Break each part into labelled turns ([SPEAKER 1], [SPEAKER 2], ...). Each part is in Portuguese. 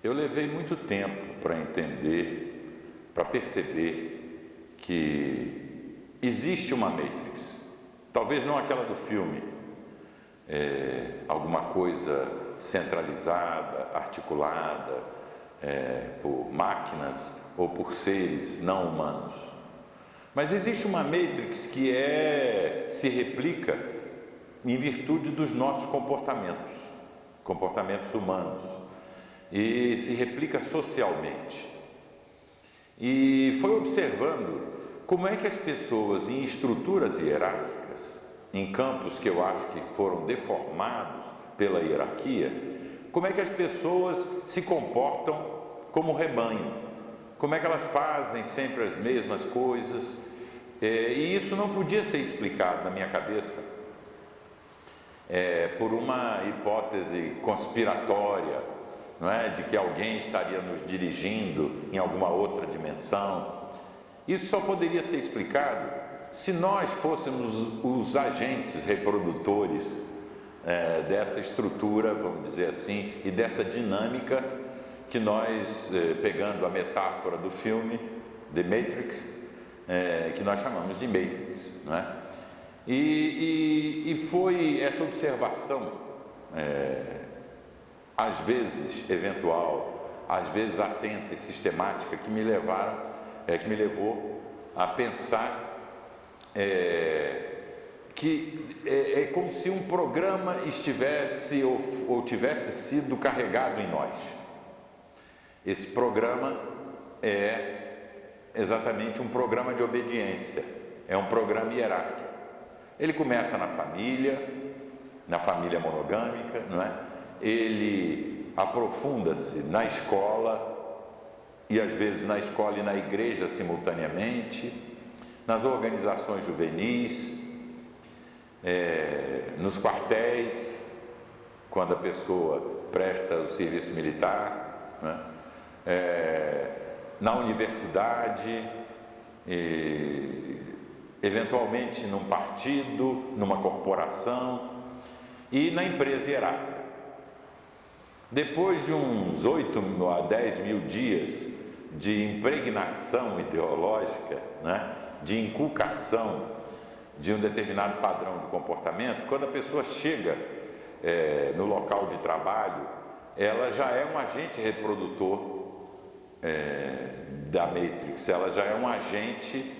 [SPEAKER 1] Eu levei muito tempo para entender, para perceber que existe uma Matrix. Talvez não aquela do filme, alguma coisa centralizada, articulada por máquinas ou por seres não humanos. Mas existe uma Matrix que se replica em virtude dos nossos comportamentos humanos, e se replica socialmente. E foi observando como é que as pessoas em estruturas hierárquicas, em campos que eu acho que foram deformados pela hierarquia, como é que as pessoas se comportam como rebanho, como é que elas fazem sempre as mesmas coisas, e isso não podia ser explicado na minha cabeça por uma hipótese conspiratória, não é? De que alguém estaria nos dirigindo em alguma outra dimensão. Isso só poderia ser explicado se nós fôssemos os agentes reprodutores dessa estrutura, vamos dizer assim, e dessa dinâmica que nós, pegando a metáfora do filme The Matrix, que nós chamamos de Matrix, não é? E foi essa observação, às vezes eventual, às vezes atenta e sistemática, que me levou a pensar que é como se um programa estivesse ou tivesse sido carregado em nós. Esse programa é exatamente um programa de obediência, é um programa hierárquico. Ele começa na família monogâmica, não é? Ele aprofunda-se na escola, e às vezes na escola e na igreja simultaneamente, nas organizações juvenis, nos quartéis, quando a pessoa presta o serviço militar, né? Na universidade, eventualmente num partido, numa corporação e na empresa hierárquica. Depois de uns 8 a 10 mil dias de impregnação ideológica, né, de inculcação de um determinado padrão de comportamento, quando a pessoa chega no local de trabalho, ela já é um agente reprodutor da Matrix, ela já é um agente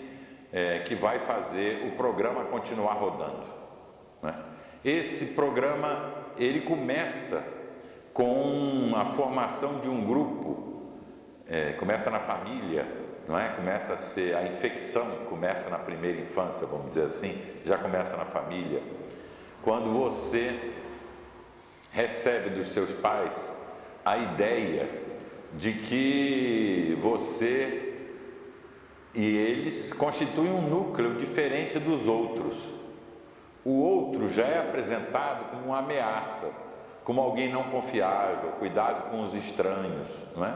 [SPEAKER 1] que vai fazer o programa continuar rodando, né? Esse programa, ele começa com a formação de um grupo, começa na família, não é? Começa a ser a infecção, começa na primeira infância, vamos dizer assim, já começa na família. Quando você recebe dos seus pais a ideia de que você e eles constituem um núcleo diferente dos outros. O outro já é apresentado como uma ameaça, como alguém não confiável, cuidado com os estranhos, não é?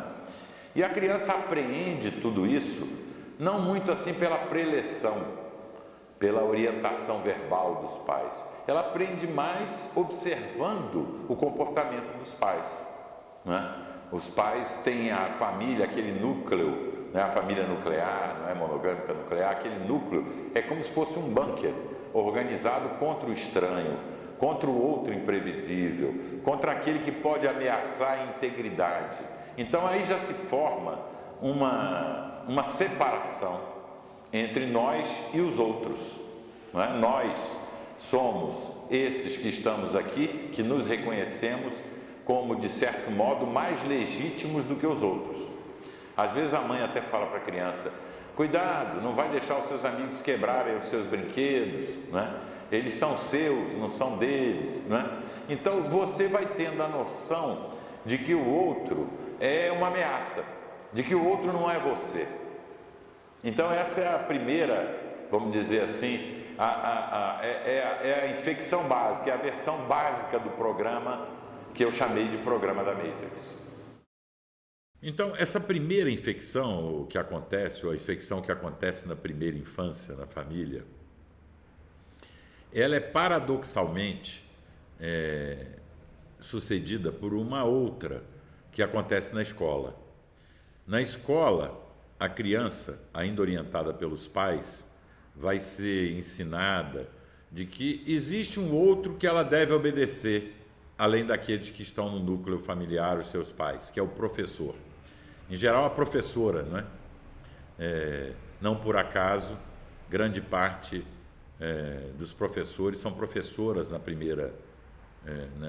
[SPEAKER 1] E a criança apreende tudo isso, não muito assim pela preleção, pela orientação verbal dos pais. Ela aprende mais observando o comportamento dos pais, não é? Os pais têm a família, aquele núcleo, não é? A família nuclear, não é? Monogâmica nuclear, aquele núcleo é como se fosse um bunker organizado contra o estranho, contra o outro imprevisível, contra aquele que pode ameaçar a integridade. Então aí já se forma uma separação entre nós e os outros, não é? Nós somos esses que estamos aqui, que nos reconhecemos como, de certo modo, mais legítimos do que os outros. Às vezes a mãe até fala para a criança: cuidado, não vai deixar os seus amigos quebrarem os seus brinquedos, não é? Eles são seus, não são deles, não é? Então você vai tendo a noção de que o outro é uma ameaça, de que o outro não é você. Então essa é a primeira, vamos dizer assim, é a infecção básica, é a versão básica do programa que eu chamei de programa da Matrix. Então, essa primeira infecção que acontece, ou a infecção que acontece na primeira infância, na família, ela é paradoxalmente sucedida por uma outra, que acontece na escola. Na escola, a criança, ainda orientada pelos pais, vai ser ensinada de que existe um outro que ela deve obedecer, além daqueles que estão no núcleo familiar, os seus pais, que é o professor. Em geral, a professora, não é? Não por acaso, grande parte dos professores são professoras nas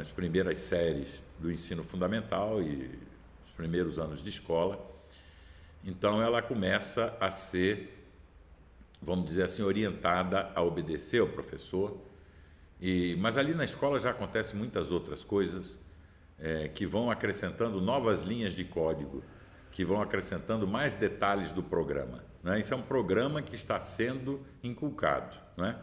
[SPEAKER 1] primeiras séries do ensino fundamental e os primeiros anos de escola. Então, ela começa a ser, vamos dizer assim, orientada a obedecer ao professor. Mas ali na escola já acontecem muitas outras coisas que vão acrescentando novas linhas de código, que vão acrescentando mais detalhes do programa, né? Isso é um programa que está sendo inculcado, né?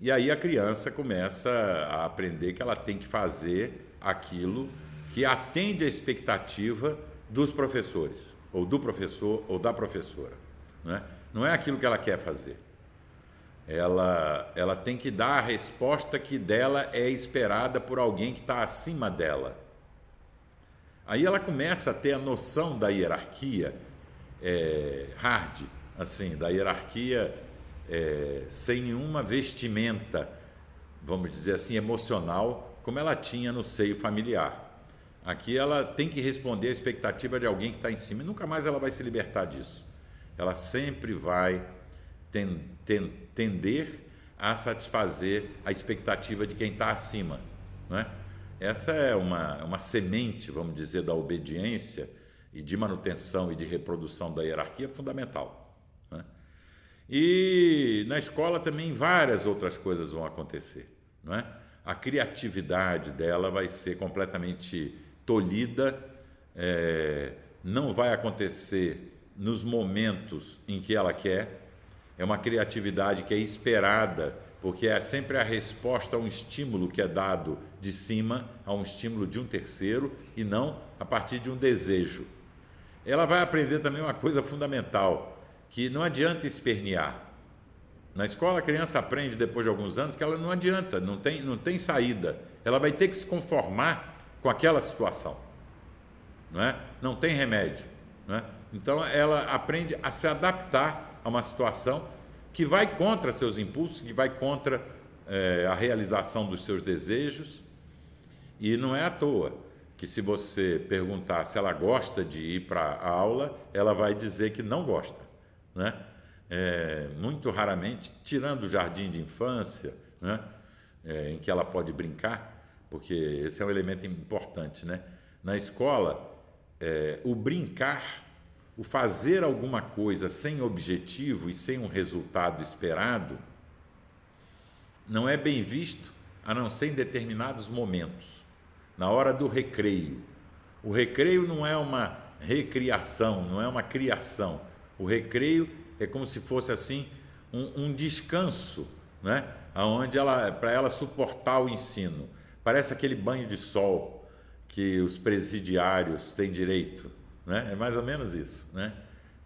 [SPEAKER 1] E aí a criança começa a aprender que ela tem que fazer aquilo que atende à expectativa dos professores, ou do professor, ou da professora, né? Não é aquilo que ela quer fazer. Ela tem que dar a resposta que dela é esperada por alguém que está acima dela. Aí ela começa a ter a noção da hierarquia hard, assim, da hierarquia sem nenhuma vestimenta, vamos dizer assim, emocional, como ela tinha no seio familiar. Aqui ela tem que responder à expectativa de alguém que está em cima, e nunca mais ela vai se libertar disso. Ela sempre vai tender a satisfazer a expectativa de quem está acima, não é? Essa é uma semente, vamos dizer, da obediência e de manutenção e de reprodução da hierarquia fundamental, né? E na escola também várias outras coisas vão acontecer, não é? A criatividade dela vai ser completamente tolhida, não vai acontecer nos momentos em que ela quer. É uma criatividade que é esperada, porque é sempre a resposta a um estímulo que é dado de cima, a um estímulo de um terceiro, e não a partir de um desejo. Ela vai aprender também uma coisa fundamental, que não adianta espernear. Na escola a criança aprende, depois de alguns anos, que ela não adianta, não tem saída. Ela vai ter que se conformar com aquela situação, não é? Não tem remédio, não é? Então ela aprende a se adaptar a uma situação que vai contra seus impulsos, que vai contra a realização dos seus desejos. E não é à toa que, se você perguntar se ela gosta de ir para a aula, ela vai dizer que não gosta, né? Muito raramente, tirando o jardim de infância, né? Em que ela pode brincar, porque esse é um elemento importante, né? Na escola, o brincar, o fazer alguma coisa sem objetivo e sem um resultado esperado, não é bem visto, a não ser em determinados momentos. Na hora do recreio. O recreio não é uma recriação, não é uma criação. O recreio é como se fosse assim um descanso, né? Onde para ela suportar o ensino. Parece aquele banho de sol que os presidiários têm direito, né? É mais ou menos isso, né?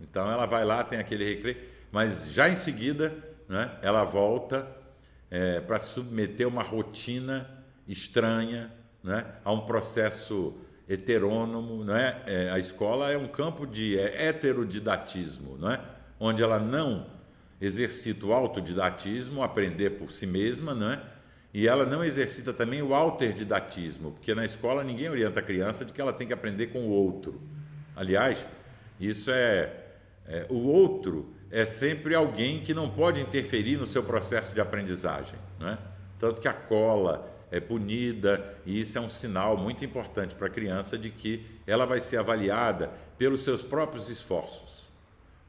[SPEAKER 1] Então ela vai lá, tem aquele recreio, mas já em seguida, né, ela volta para se submeter a uma rotina estranha, né, a um processo heterônomo, né? A escola é um campo de heterodidatismo, não é? Onde ela não exercita o autodidatismo, aprender por si mesma, não é? E ela não exercita também o alterdidatismo, porque na escola ninguém orienta a criança de que ela tem que aprender com o outro. Aliás, isso o outro é sempre alguém que não pode interferir no seu processo de aprendizagem, né? Tanto que a cola é punida, e isso é um sinal muito importante para a criança de que ela vai ser avaliada pelos seus próprios esforços,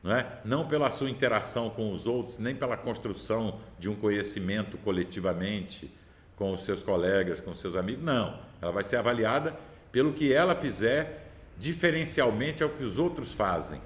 [SPEAKER 1] não é? Não pela sua interação com os outros, nem pela construção de um conhecimento coletivamente com os seus colegas, com os seus amigos, não. Ela vai ser avaliada pelo que ela fizer diferencialmente ao que os outros fazem.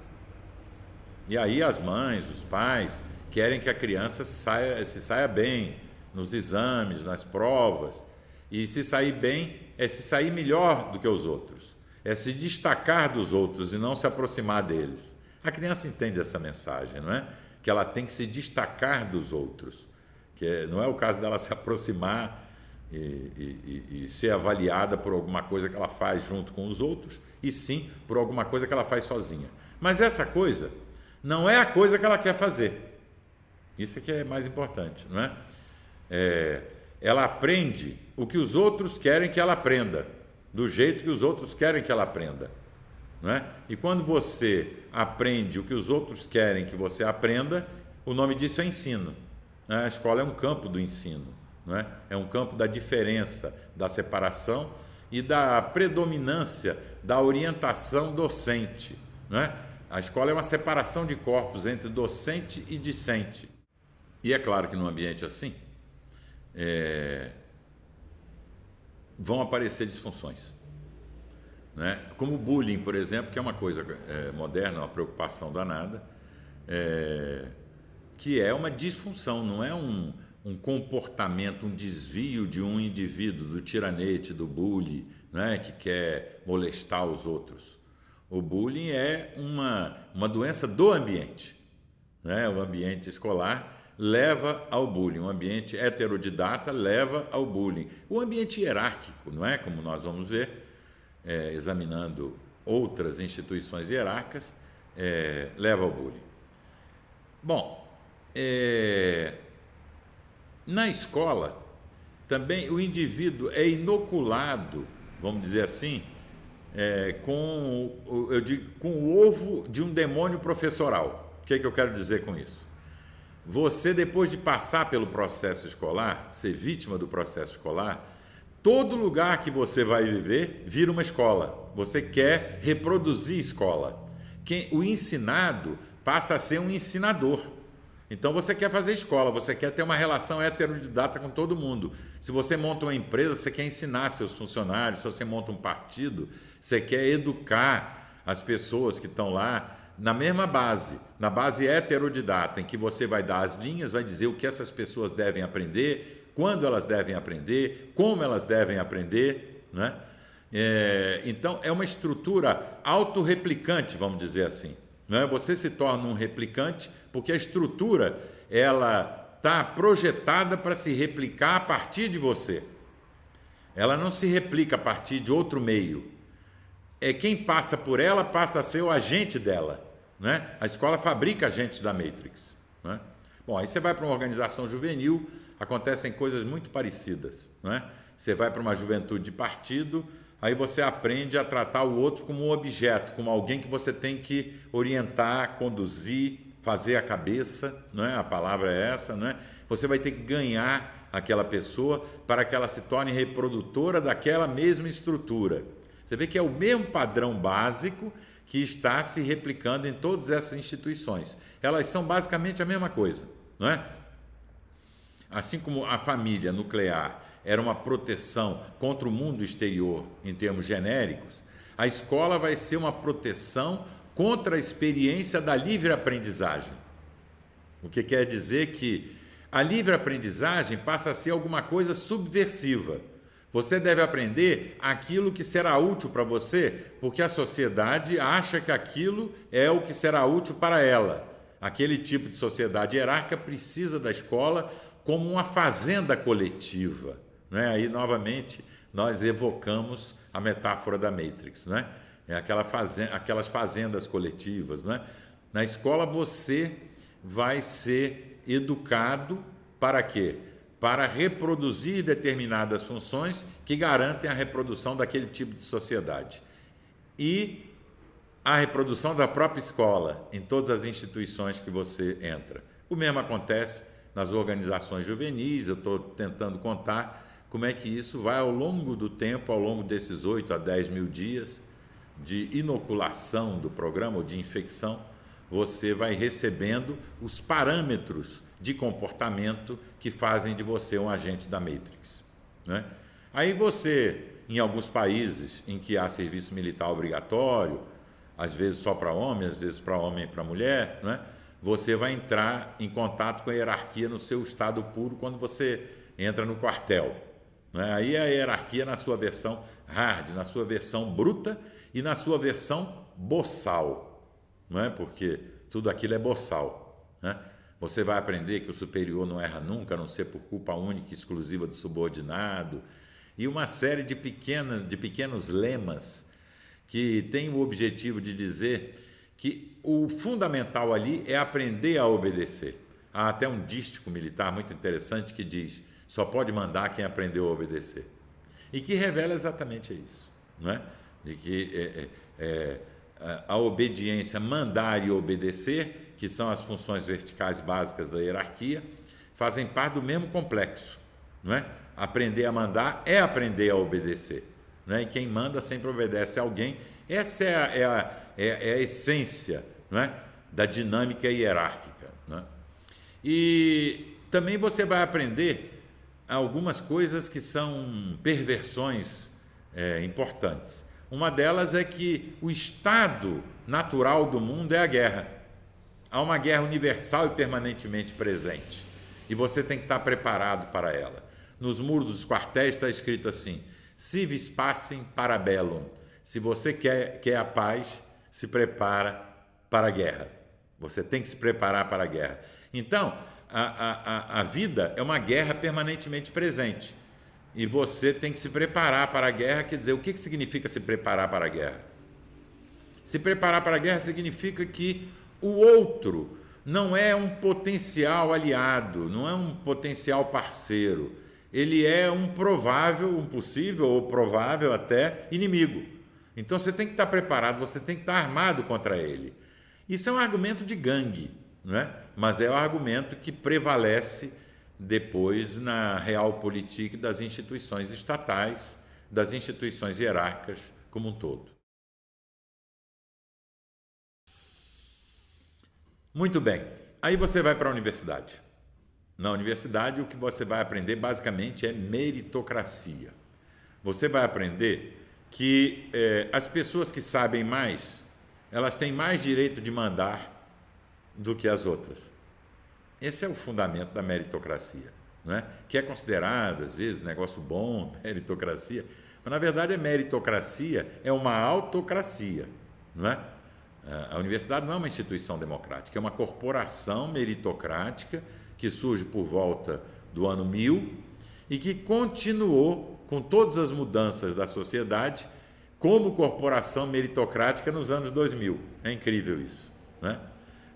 [SPEAKER 1] E aí as mães, os pais querem que a criança se saia bem nos exames, nas provas, e se sair bem é se sair melhor do que os outros, é se destacar dos outros e não se aproximar deles. A criança entende essa mensagem, não é? Que ela tem que se destacar dos outros, que não é o caso dela se aproximar e ser avaliada por alguma coisa que ela faz junto com os outros, e sim por alguma coisa que ela faz sozinha. Mas essa coisa não é a coisa que ela quer fazer. Isso é que é mais importante, não é? Ela aprende o que os outros querem que ela aprenda, do jeito que os outros querem que ela aprenda, não é? E quando você aprende o que os outros querem que você aprenda, o nome disso é ensino, né? A escola é um campo do ensino, não é? É um campo da diferença, da separação e da predominância da orientação docente, não é? A escola é uma separação de corpos entre docente e discente. E é claro que num ambiente assim, vão aparecer disfunções, né? Como o bullying, por exemplo, que é uma coisa moderna, uma preocupação danada, que é uma disfunção, não é um comportamento, um desvio de um indivíduo, do tiranete, do bully, né, que quer molestar os outros. O bullying é uma doença do ambiente, né? O ambiente escolar leva ao bullying, o ambiente heterodidata leva ao bullying. O ambiente hierárquico, não é? Como nós vamos ver, examinando outras instituições hierárquicas, leva ao bullying. Bom, na escola, também o indivíduo é inoculado, vamos dizer assim, com o ovo de um demônio professoral. O que é que eu quero dizer com isso? Você, depois de passar pelo processo escolar, ser vítima do processo escolar, todo lugar que você vai viver vira uma escola. Você quer reproduzir escola. O ensinado passa a ser um ensinador. Então você quer fazer escola, você quer ter uma relação heterodidata com todo mundo. Se você monta uma empresa, você quer ensinar seus funcionários. Se você monta um partido, você quer educar as pessoas que estão lá na mesma base, na base heterodidata, em que você vai dar as linhas, vai dizer o que essas pessoas devem aprender, quando elas devem aprender, como elas devem aprender, né? Então é uma estrutura autorreplicante, vamos dizer assim, né? Você se torna um replicante porque a estrutura ela está projetada para se replicar a partir de você. Ela não se replica a partir de outro meio. Quem passa por ela passa a ser o agente dela, né? A escola fabrica agentes da Matrix, né? Bom, aí você vai para uma organização juvenil, acontecem coisas muito parecidas, né? Você vai para uma juventude de partido, aí você aprende a tratar o outro como um objeto, como alguém que você tem que orientar, conduzir, fazer a cabeça, não é? A palavra é essa, não é? Você vai ter que ganhar aquela pessoa para que ela se torne reprodutora daquela mesma estrutura. Você vê que é o mesmo padrão básico que está se replicando em todas essas instituições. Elas são basicamente a mesma coisa, não é? Assim como a família nuclear era uma proteção contra o mundo exterior em termos genéricos, a escola vai ser uma proteção contra a experiência da livre aprendizagem. O que quer dizer que a livre aprendizagem passa a ser alguma coisa subversiva. Você deve aprender aquilo que será útil para você, porque a sociedade acha que aquilo é o que será útil para ela. Aquele tipo de sociedade hierárquica precisa da escola como uma fazenda coletiva, né? Aí, novamente, nós evocamos a metáfora da Matrix, né? Aquelas fazendas coletivas, né? Na escola você vai ser educado para quê? Para reproduzir determinadas funções que garantem a reprodução daquele tipo de sociedade. E a reprodução da própria escola em todas as instituições que você entra. O mesmo acontece nas organizações juvenis. Eu estou tentando contar como é que isso vai ao longo do tempo, ao longo desses 8 a 10 mil dias de inoculação do programa ou de infecção, você vai recebendo os parâmetros de comportamento que fazem de você um agente da Matrix, né? Aí você, em alguns países em que há serviço militar obrigatório, às vezes só para homem, às vezes para homem e para mulher, né? Você vai entrar em contato com a hierarquia no seu estado puro quando você entra no quartel, né? Aí a hierarquia na sua versão hard, na sua versão bruta e na sua versão boçal, não é? Porque tudo aquilo é boçal, né? Você vai aprender que o superior não erra nunca, a não ser por culpa única e exclusiva do subordinado, e uma série de pequenos lemas que tem o objetivo de dizer que o fundamental ali é aprender a obedecer. Há até um dístico militar muito interessante que diz: só pode mandar quem aprendeu a obedecer. E que revela exatamente isso, não é? De que a obediência, mandar e obedecer, que são as funções verticais básicas da hierarquia, fazem parte do mesmo complexo, não é? Aprender a mandar é aprender a obedecer, não é? E quem manda sempre obedece a alguém. Essa é a essência, não é? Da dinâmica hierárquica, não é? E também você vai aprender algumas coisas que são perversões importantes. Uma delas é que o estado natural do mundo é a guerra. Há uma guerra universal e permanentemente presente. E você tem que estar preparado para ela. Nos muros dos quartéis está escrito assim: si vis pacem para bellum. Se você quer a paz, se prepara para a guerra. Você tem que se preparar para a guerra. Então, a vida é uma guerra permanentemente presente. E você tem que se preparar para a guerra. Quer dizer, o que significa se preparar para a guerra? Se preparar para a guerra significa que o outro não é um potencial aliado, não é um potencial parceiro. Ele é um possível ou provável até inimigo. Então você tem que estar preparado, você tem que estar armado contra ele. Isso é um argumento de gangue, não é? Mas é o argumento que prevalece depois na realpolitik das instituições estatais, das instituições hierárquicas como um todo. Muito bem, aí você vai para a universidade. Na universidade o que você vai aprender basicamente é meritocracia. Você vai aprender que as pessoas que sabem mais, elas têm mais direito de mandar do que as outras. Esse é o fundamento da meritocracia, não é? Que é considerado, às vezes, um negócio bom, meritocracia, mas, na verdade, a meritocracia é uma autocracia, não é? A universidade não é uma instituição democrática, é uma corporação meritocrática que surge por volta do ano 1000 e que continuou, com todas as mudanças da sociedade, como corporação meritocrática nos anos 2000. É incrível isso, né?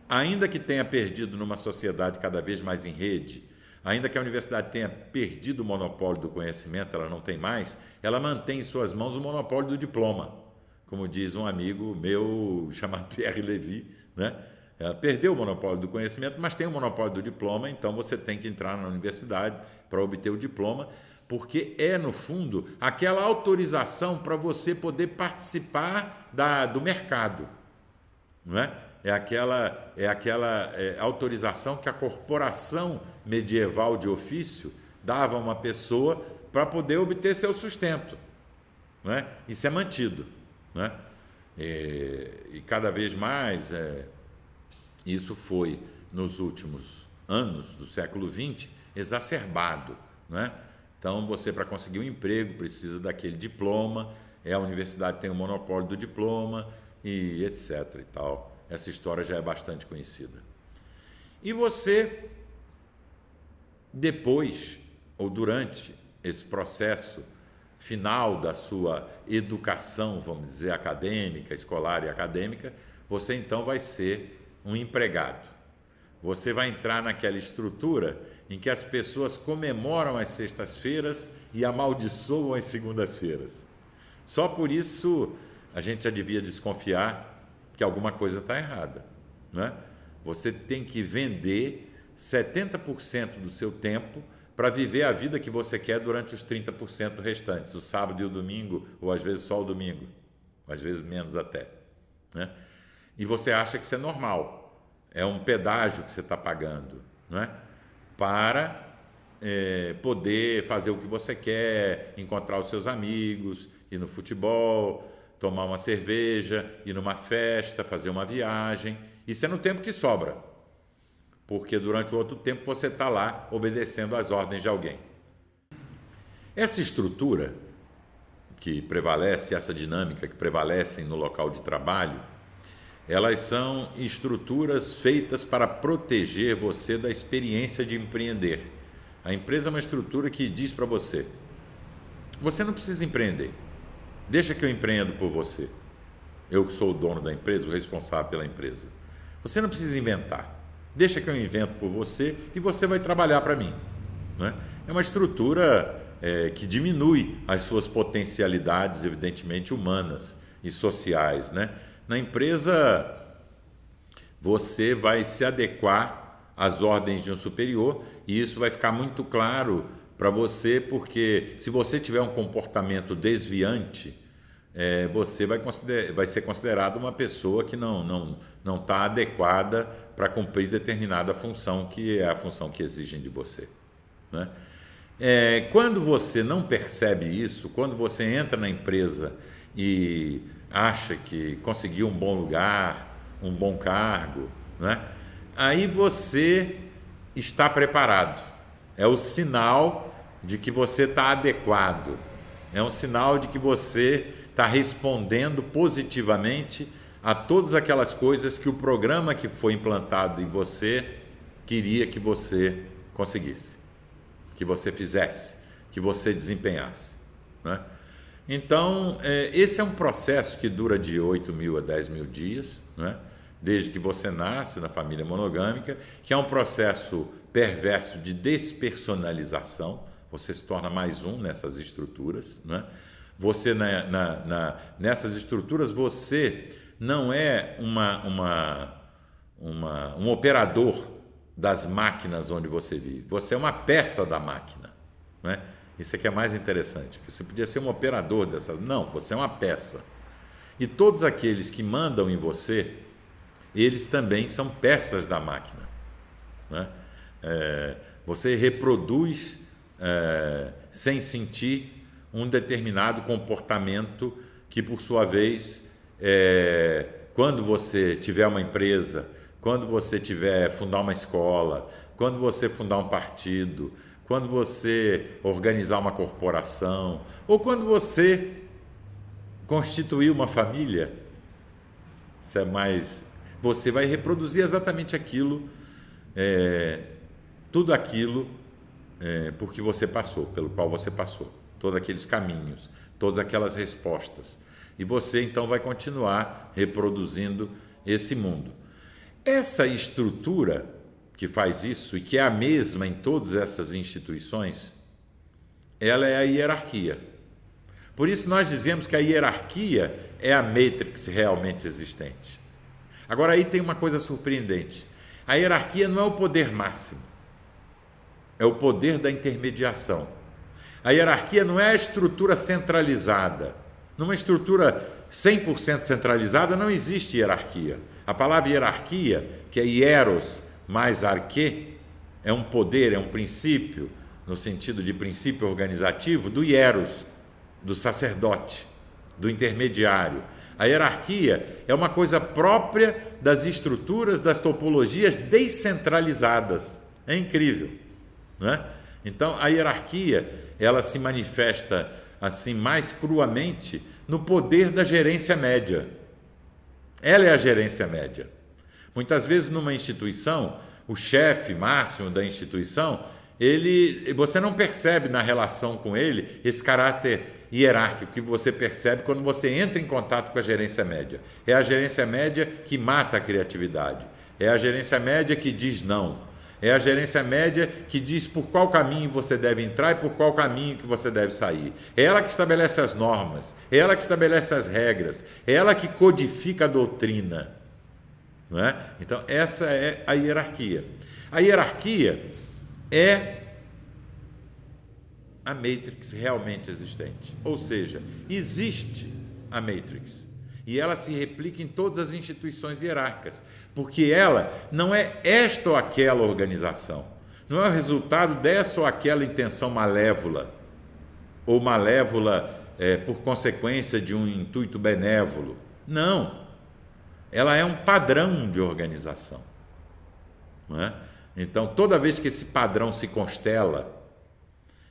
[SPEAKER 1] Ainda que tenha perdido numa sociedade cada vez mais em rede, ainda que a universidade tenha perdido o monopólio do conhecimento, ela não tem mais, ela mantém em suas mãos o monopólio do diploma, como diz um amigo meu chamado Pierre Levy, né? Ela perdeu o monopólio do conhecimento, mas tem o monopólio do diploma, então você tem que entrar na universidade para obter o diploma, porque é, no fundo, aquela autorização para você poder participar do mercado, não é? É aquela autorização que a corporação medieval de ofício dava a uma pessoa para poder obter seu sustento, não é? Isso é mantido, não é? E cada vez mais isso foi, nos últimos anos do século XX, exacerbado, não é? Então, você, para conseguir um emprego, precisa daquele diploma, a universidade tem o monopólio do diploma, e etc. e tal. Essa história já é bastante conhecida. E você, depois, ou durante esse processo final da sua educação, vamos dizer, acadêmica, escolar e acadêmica, você então vai ser um empregado. Você vai entrar naquela estrutura em que as pessoas comemoram as sextas-feiras e amaldiçoam as segundas-feiras. Só por isso a gente já devia desconfiar que alguma coisa está errada, não é? Você tem que vender 70% do seu tempo para viver a vida que você quer durante os 30% restantes, o sábado e o domingo, ou às vezes só o domingo, às vezes menos até, né? E você acha que isso é normal, é um pedágio que você está pagando, não é? Para poder fazer o que você quer, encontrar os seus amigos, ir no futebol, tomar uma cerveja, ir numa festa, fazer uma viagem. Isso é no tempo que sobra, porque durante o outro tempo você está lá obedecendo às ordens de alguém. Essa estrutura que prevalece, essa dinâmica que prevalece no local de trabalho, Elas são estruturas feitas para proteger você da experiência de empreender. A empresa é uma estrutura que diz para você: você não precisa empreender, deixa que eu empreendo por você. Eu que sou o dono da empresa, o responsável pela empresa. Você não precisa inventar, deixa que eu invento por você e você vai trabalhar para mim, né? É uma estrutura que diminui as suas potencialidades, evidentemente, humanas e sociais, né? Na empresa, você vai se adequar às ordens de um superior e isso vai ficar muito claro para você, porque se você tiver um comportamento desviante, você vai ser considerado uma pessoa que não está adequada para cumprir determinada função, que é a função que exigem de você, né? Quando você não percebe isso, quando você entra na empresa e acha que conseguiu um bom lugar, um bom cargo, né? Aí você está preparado. É o sinal de que você está adequado. É um sinal de que você está respondendo positivamente a todas aquelas coisas que o programa que foi implantado em você queria que você conseguisse, que você fizesse, que você desempenhasse, né? Então, esse é um processo que dura de 8.000 a 10.000 dias, né? Desde que você nasce na família monogâmica, que é um processo perverso de despersonalização. Você se torna mais um nessas estruturas, né? Você, nessas estruturas, você não é um operador das máquinas onde você vive. Você é uma peça da máquina, né? Isso aqui é mais interessante. Você podia ser um operador dessas. Não, você é uma peça. E todos aqueles que mandam em você, eles também são peças da máquina, né? Você reproduz sem sentir um determinado comportamento que, por sua vez, quando você tiver uma empresa, quando você tiver fundar uma escola, quando você fundar um partido, quando você organizar uma corporação, ou quando você constituir uma família, você vai reproduzir exatamente aquilo, tudo aquilo por que você passou, pelo qual você passou, todos aqueles caminhos, todas aquelas respostas. E você então vai continuar reproduzindo esse mundo. Essa estrutura que faz isso e que é a mesma em todas essas instituições, ela é a hierarquia. Por isso nós dizemos que a hierarquia é a matrix realmente existente. Agora aí tem uma coisa surpreendente. A hierarquia não é o poder máximo, é o poder da intermediação. A hierarquia não é a estrutura centralizada. Numa estrutura 100% centralizada não existe hierarquia. A palavra hierarquia, que é hieros mais arquê, é um poder, é um princípio, no sentido de princípio organizativo, do hieros, do sacerdote, do intermediário. A hierarquia é uma coisa própria das estruturas, das topologias descentralizadas. É incrível, né? Então, a hierarquia, ela se manifesta assim mais cruamente no poder da gerência média. Ela é a gerência média. Muitas vezes numa instituição, o chefe máximo da instituição, você não percebe na relação com ele esse caráter hierárquico que você percebe quando você entra em contato com a gerência média. É a gerência média que mata a criatividade. É a gerência média que diz não. É a gerência média que diz por qual caminho você deve entrar e por qual caminho que você deve sair. É ela que estabelece as normas, é ela que estabelece as regras, é ela que codifica a doutrina, não é? Então, essa é a hierarquia. A hierarquia é a matrix realmente existente. Ou seja, existe a matrix e ela se replica em todas as instituições hierárquicas, porque ela não é esta ou aquela organização, não é o resultado dessa ou aquela intenção malévola, ou malévola por consequência de um intuito benévolo. Não, ela é um padrão de organização, não é? Então, toda vez que esse padrão se constela,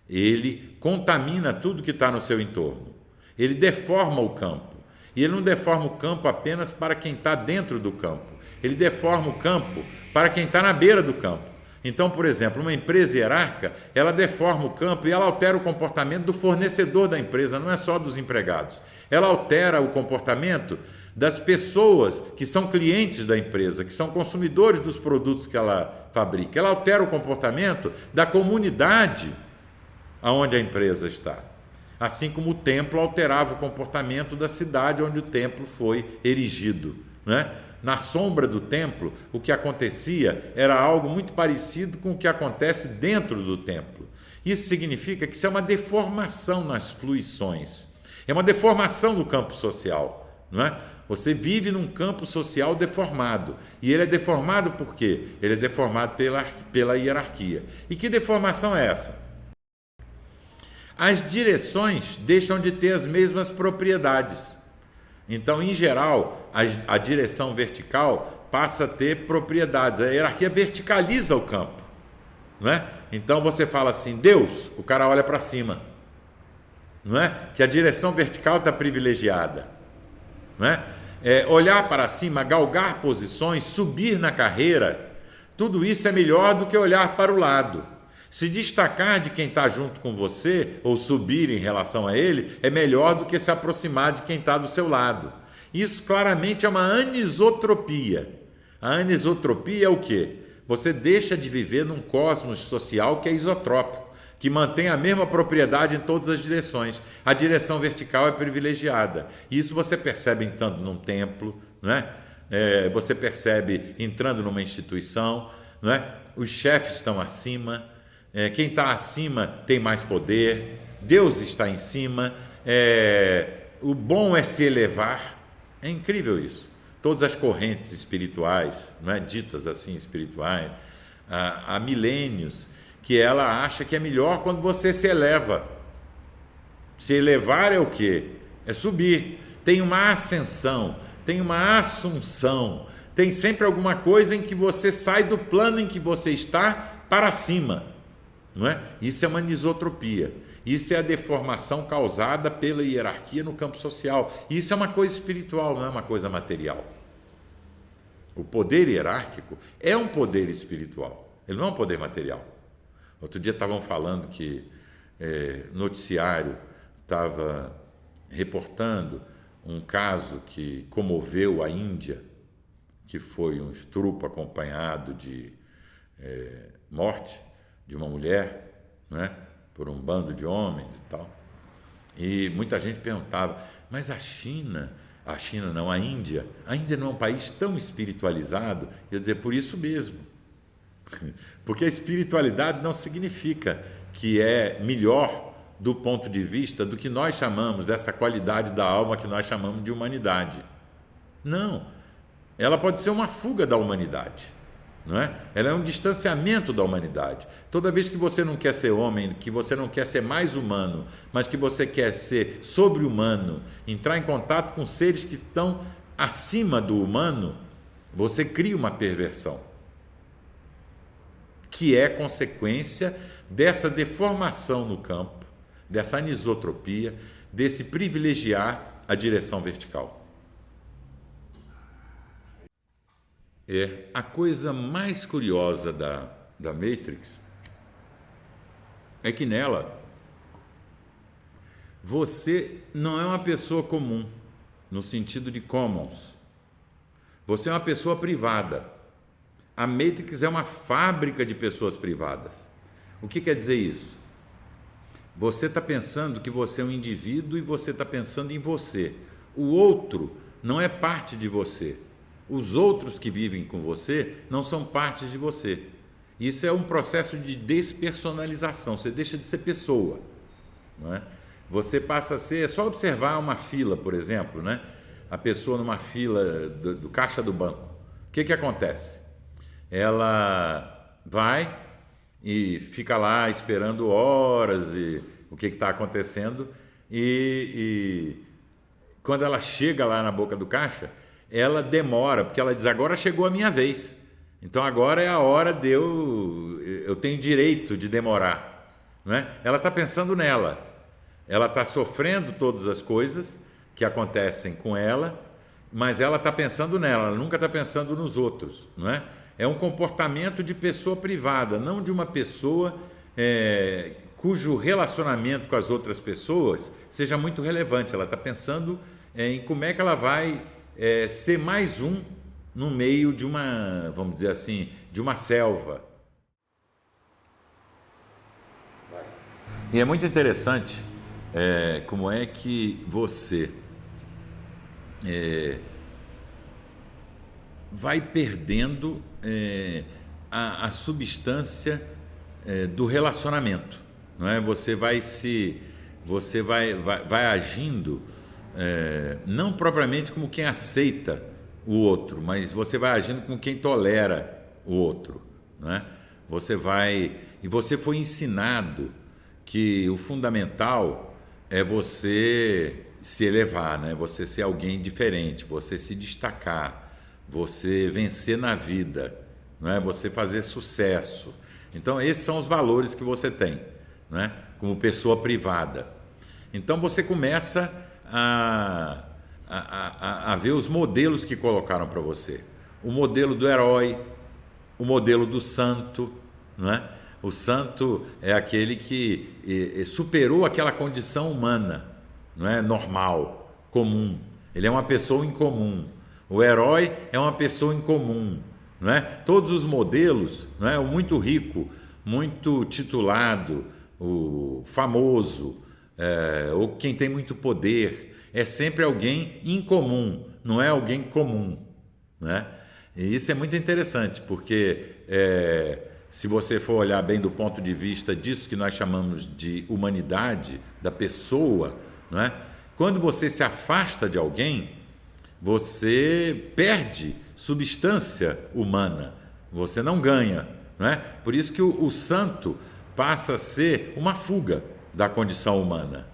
[SPEAKER 1] ele contamina tudo que está no seu entorno, ele deforma o campo, E ele não deforma o campo apenas para quem está dentro do campo. Ele deforma o campo para quem está na beira do campo. Então, por exemplo, uma empresa hierárquica, ela deforma o campo e ela altera o comportamento do fornecedor da empresa, não é só dos empregados. Ela altera o comportamento das pessoas que são clientes da empresa, que são consumidores dos produtos que ela fabrica. Ela altera o comportamento da comunidade onde a empresa está. Assim como o templo alterava o comportamento da cidade onde o templo foi erigido, né? Na sombra do templo, o que acontecia era algo muito parecido com o que acontece dentro do templo. Isso significa que isso é uma deformação nas fluições, é uma deformação no campo social, não é? Você vive num campo social deformado. E ele é deformado por quê? Ele é deformado pela hierarquia. E que deformação é essa? As direções deixam de ter as mesmas propriedades. Então, em geral, a direção vertical passa a ter propriedades. A hierarquia verticaliza o campo, não é? Então você fala assim, Deus, o cara olha para cima, não é? Que a direção vertical está privilegiada, não é? Olhar para cima, galgar posições, subir na carreira, tudo isso é melhor do que olhar para o lado. Se destacar de quem está junto com você, ou subir em relação a ele, é melhor do que se aproximar de quem está do seu lado. Isso claramente é uma anisotropia. A anisotropia é o quê? Você deixa de viver num cosmos social que é isotrópico, que mantém a mesma propriedade em todas as direções. A direção vertical é privilegiada. Isso você percebe entrando num templo, não é? Você percebe entrando numa instituição, não é? Os chefes estão acima. Quem está acima tem mais poder, Deus está em cima, o bom é se elevar. É incrível isso. Todas as correntes espirituais, não é? Ditas assim espirituais, há milênios, que ela acha que é melhor quando você se eleva. Se elevar é o quê? É subir. Tem uma ascensão, tem uma assunção, tem sempre alguma coisa em que você sai do plano em que você está para cima. Não é? Isso é uma anisotropia. Isso é a deformação causada pela hierarquia no campo social. Isso é uma coisa espiritual, não é uma coisa material. O poder hierárquico é um poder espiritual, ele não é um poder material. Outro dia estavam falando que noticiário estava reportando um caso que comoveu a Índia, que foi um estupro acompanhado de morte de uma mulher, né, por um bando de homens e tal. E muita gente perguntava, mas a Índia não é um país tão espiritualizado? Eu ia dizer, por isso mesmo. Porque a espiritualidade não significa que é melhor do ponto de vista do que nós chamamos, dessa qualidade da alma que nós chamamos de humanidade. Não, ela pode ser uma fuga da humanidade. Não é? Ela é um distanciamento da humanidade. Toda vez que você não quer ser homem, que você não quer ser mais humano, mas que você quer ser sobre-humano, entrar em contato com seres que estão acima do humano, você cria uma perversão, que é consequência dessa deformação no campo, dessa anisotropia, desse privilegiar a direção vertical. A coisa mais curiosa da Matrix é que nela você não é uma pessoa comum, no sentido de commons. Você é uma pessoa privada. A Matrix é uma fábrica de pessoas privadas. O que quer dizer isso? Você está pensando que você é um indivíduo e você está pensando em você. O outro não é parte de você. Os outros que vivem com você não são parte de você. Isso é um processo de despersonalização. Você deixa de ser pessoa, não é? Você passa a ser... É só observar uma fila, por exemplo, né? A pessoa numa fila do caixa do banco. O que acontece? Ela vai e fica lá esperando horas e o que está acontecendo e quando ela chega lá na boca do caixa, ela demora, porque ela diz, agora chegou a minha vez, então agora é a hora de eu tenho direito de demorar, não é? Ela está pensando nela, ela está sofrendo todas as coisas, que acontecem com ela, mas ela está pensando nela, ela nunca está pensando nos outros, não é? É um comportamento de pessoa privada, não de uma pessoa cujo relacionamento com as outras pessoas seja muito relevante. Ela está pensando em como é que ela vai ser mais um no meio de uma, vamos dizer assim, de uma selva. E é muito interessante como é que você vai perdendo a substância do relacionamento, não é? Você vai agindo não propriamente como quem aceita o outro, mas você vai agindo como quem tolera o outro, não é? E você foi ensinado que o fundamental é você se elevar, né? Você ser alguém diferente, você se destacar, você vencer na vida, não é? Você fazer sucesso. Então esses são os valores que você tem, não é? Como pessoa privada. Então você começa a ver os modelos que colocaram para você. O modelo do herói, o modelo do santo, não é? O santo é aquele que superou aquela condição humana, não é? Normal, comum. Ele é uma pessoa incomum. O herói é uma pessoa incomum, não é? Todos os modelos, não é? O muito rico, muito titulado, o famoso, ou quem tem muito poder, é sempre alguém incomum, não é alguém comum, né? E isso é muito interessante, porque se você for olhar bem do ponto de vista disso que nós chamamos de humanidade, da pessoa, não é? Quando você se afasta de alguém, você perde substância humana, você não ganha, não é? Por isso que o santo passa a ser uma fuga da condição humana.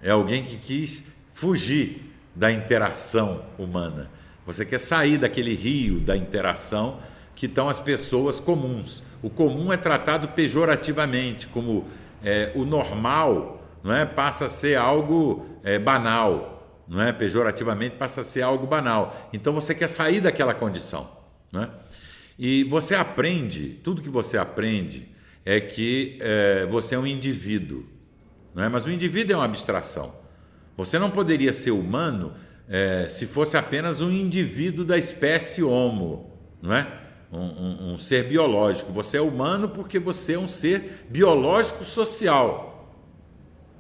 [SPEAKER 1] É alguém que quis fugir da interação humana. Você quer sair daquele rio da interação que estão as pessoas comuns. O comum é tratado pejorativamente, como o normal, não é? Passa a ser algo banal, não é? Pejorativamente passa a ser algo banal. Então você quer sair daquela condição, não é? E você aprende, tudo que você aprende é que você é um indivíduo, não é? Mas o indivíduo é uma abstração. Você não poderia ser humano se fosse apenas um indivíduo da espécie Homo, não é? Um ser biológico. Você é humano porque você é um ser biológico social.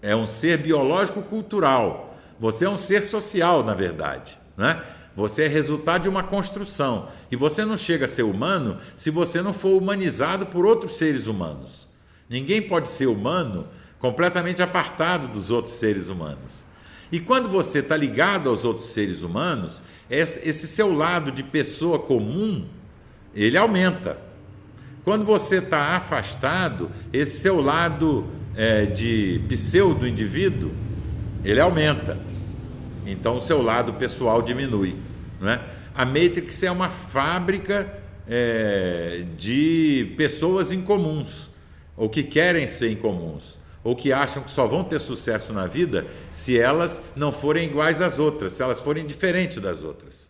[SPEAKER 1] É um ser biológico cultural. Você é um ser social, na verdade, não é? Você é resultado de uma construção. E você não chega a ser humano se você não for humanizado por outros seres humanos. Ninguém pode ser humano completamente apartado dos outros seres humanos. E quando você está ligado aos outros seres humanos, esse seu lado de pessoa comum, ele aumenta. Quando você está afastado, esse seu lado de pseudo-indivíduo, ele aumenta. Então o seu lado pessoal diminui, não é? A Matrix é uma fábrica de pessoas incomuns, ou que querem ser incomuns, ou que acham que só vão ter sucesso na vida se elas não forem iguais às outras, se elas forem diferentes das outras.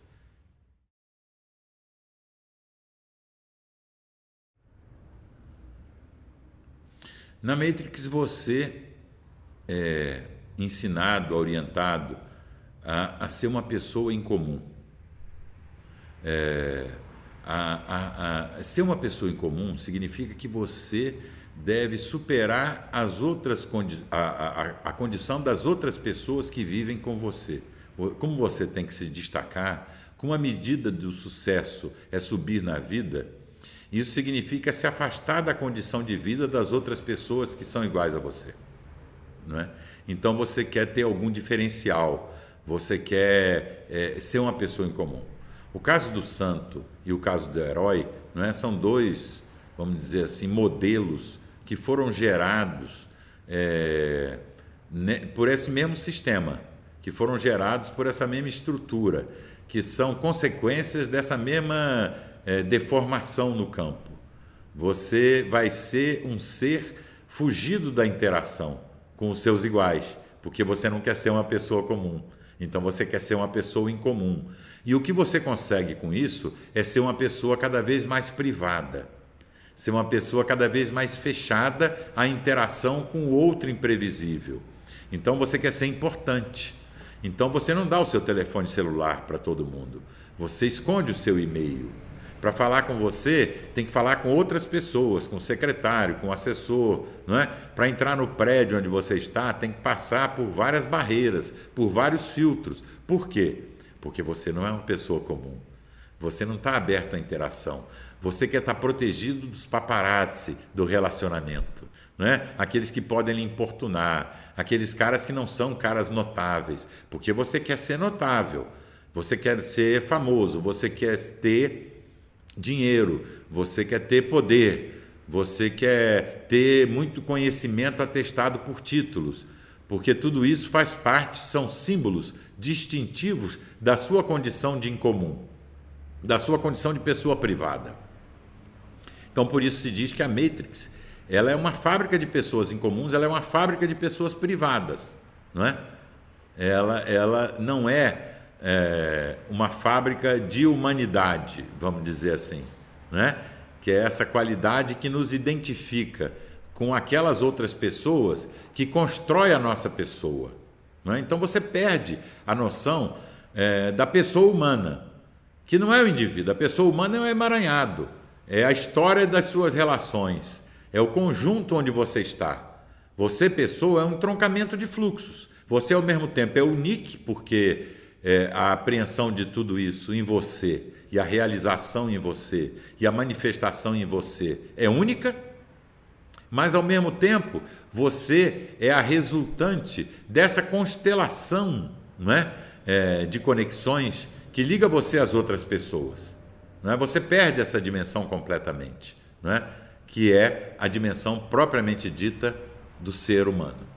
[SPEAKER 1] Na Matrix você é ensinado, orientado a ser uma pessoa incomum. Ser uma pessoa incomum significa que você deve superar a condição das outras pessoas que vivem com você. Como você tem que se destacar, como a medida do sucesso é subir na vida, isso significa se afastar da condição de vida das outras pessoas que são iguais a você, não é? Então você quer ter algum diferencial, você quer ser uma pessoa incomum. O caso do santo e o caso do herói, não é? São dois, vamos dizer assim, modelos que foram gerados por esse mesmo sistema, que foram gerados por essa mesma estrutura, que são consequências dessa mesma deformação no campo. Você vai ser um ser fugido da interação com os seus iguais, porque você não quer ser uma pessoa comum. Então você quer ser uma pessoa em comum. E o que você consegue com isso é ser uma pessoa cada vez mais privada, ser uma pessoa cada vez mais fechada à interação com o outro imprevisível. Então você quer ser importante. Então você não dá o seu telefone celular para todo mundo. Você esconde o seu e-mail. Para falar com você, tem que falar com outras pessoas, com o secretário, com o assessor, não é? Para entrar no prédio onde você está, tem que passar por várias barreiras, por vários filtros. Por quê? Porque você não é uma pessoa comum. Você não está aberto à interação. Você quer estar protegido dos paparazzi do relacionamento, não é? Aqueles que podem lhe importunar, aqueles caras que não são caras notáveis, porque você quer ser notável, você quer ser famoso, você quer ter dinheiro, você quer ter poder, você quer ter muito conhecimento atestado por títulos, porque tudo isso faz parte, são símbolos distintivos da sua condição de incomum, da sua condição de pessoa privada. Então, por isso se diz que a Matrix, ela é uma fábrica de pessoas incomuns, ela é uma fábrica de pessoas privadas, não é? Ela não é uma fábrica de humanidade, vamos dizer assim, né? Que é essa qualidade que nos identifica com aquelas outras pessoas que constrói a nossa pessoa, não é? Então você perde a noção da pessoa humana, que não é o indivíduo, a pessoa humana é um emaranhado, é a história das suas relações, é o conjunto onde você está. Você, pessoa, é um entroncamento de fluxos. Você, ao mesmo tempo, é unique, porque a apreensão de tudo isso em você, e a realização em você, e a manifestação em você é única, mas, ao mesmo tempo, você é a resultante dessa constelação, não é? De conexões que liga você às outras pessoas. Não é? Você perde essa dimensão completamente, não é? Que é a dimensão propriamente dita do ser humano.